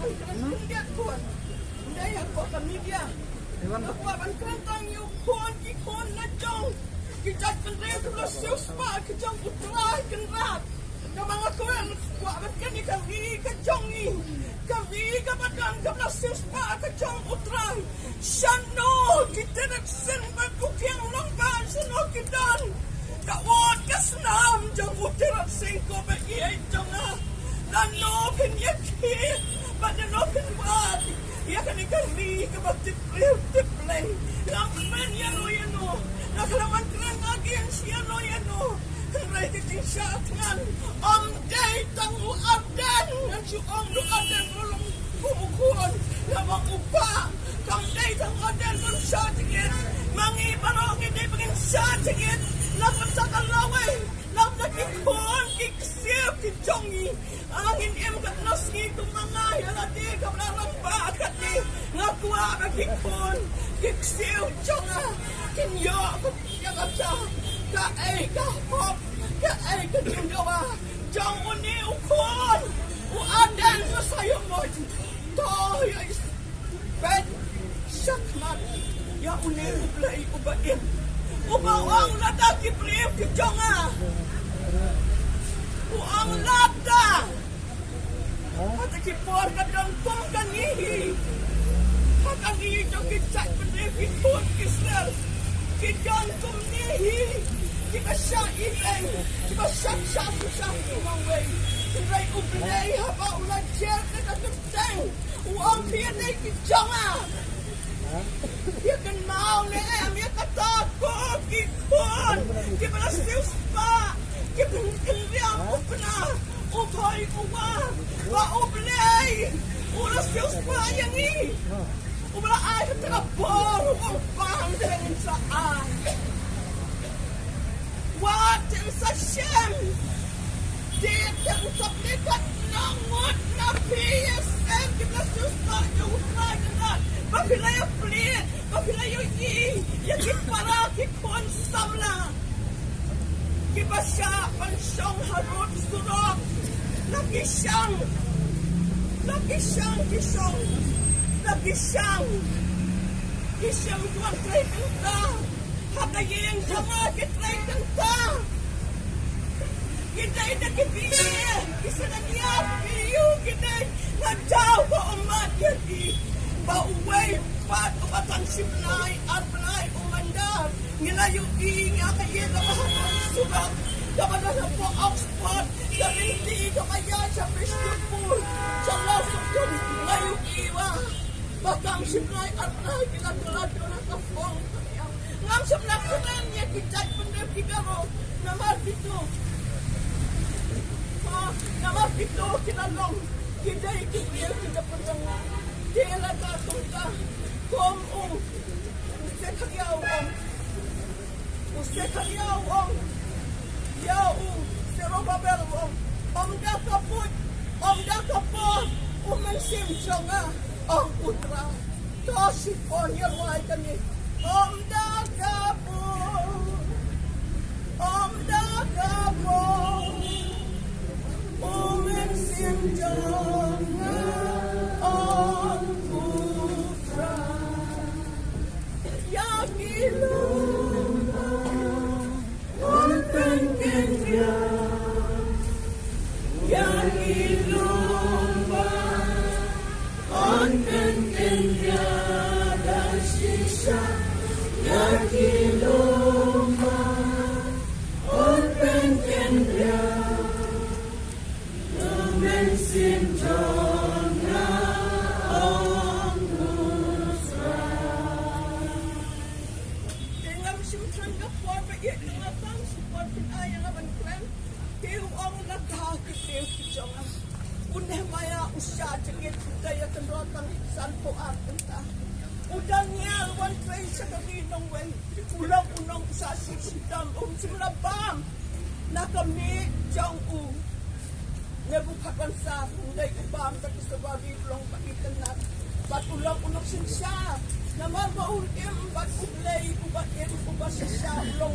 man kren dia kon. Dai aku kami dia. Aku akan kentang you kon ki kon na jong. Kita kendai tu lah siapa kejong utrai kenrat. Kamang aku buat berkan ni kami kejong ni. Kami kebadan kebelah siapa kejong utrai. Shano kita nak sen berkukiang longgan seno kidan. Kawat kesenam jong utirat singko bagi jonga. Nano penyaki, pada no penwad. Ia kan ikari kebatip play. Lampen yano. Nakalaman keren lagi yang siano yano. Kenai keting syatan. Om day tangu Ardent. Yang si om du Ardent rolong kumukun. Lamang upa. Kam day tangu Ardent rolong syatan. Mangi barong ini pengen syatan. Lapan cakal lawai. Lam nakikun kiksip kijongi. Angin em kat nasi kumangay. Alati kablarang bakat ni. Ngakua nakikun. Kiksip jonga. Kinyo kata kae kahop kae kedindawa jang uni ukon uadan sayang mo to ya bed sakmat ya uni khublei ubain ubawang lada kiplip kijonga uang lada kata kipor kadang kong kanihi hakani jang kicak pendek ikut Israel Kidan kumnihi, kita syai'in, kita syam kumangway. Kirai khublei haba ulat jer kita keteng, uang pianay kijonga. Ia kan mau leem, ia kata ko kikon, kita nasius pa, kita kendiam upna, upai uwa, ba khublei, ulas sius pa yang ni. Ubala ay terapor ang pangdeng sa ay. Watin sa siyem. Ditang sa plikat nangot na PSM. Kinasus na yung utlagan. Mapilay ang plit. Mapilay yung Yagit para kikonsam na. Kiba siya pansyong harot surok. Nakisang Isang tuan try kanta. Hakayang sama kitry kanta. Kita kipiye. Isa na niya. Piyo kita. Nagdaw ko umat yagi. Bauway. Pat umatang simnay. At panay umandar. Nilayo nga kayo na mahamang surat. Kapanan na po Oxford. Darinti kamaya sa Fishpool. Sa lasok yun. Ngayon iwa. Bakang simnay at panay kinatulado na kafong. Ngam sa mlakunan niya kitay pandem kigaro. Namar pito kinalong. Kiday kibiyel kita pandang. Tela katunta. Komong. Usay karyawong. Yau. Serobabelwong. Omda kapot. Umensim jonga. Ang putra. Tosipon yarway kami. Omda kapot. Umensim jonga. Ang putra. Yakiluma. Onten kendra. Yakiluma. Onten kendra. Dan sisa. Yakiluma. Onten kendra. Umensim jonga. Ang putra. Dengan Sngap iya kengatang support pinaya laban kren. Teu ang nagha kiteu kijonga. Uneh maya usya jengit budaya kenrotan sanpo artenta. Udang nyal wan tray sa kaninong wen. Ulang unang usasi sidam simlabam. Nakami jang u. Nebukakan sa hunday ubam sa kisababi ulong pagitan na. Bat ulang unang sinsya. Naman maulim bat khublei ubat siya ulong.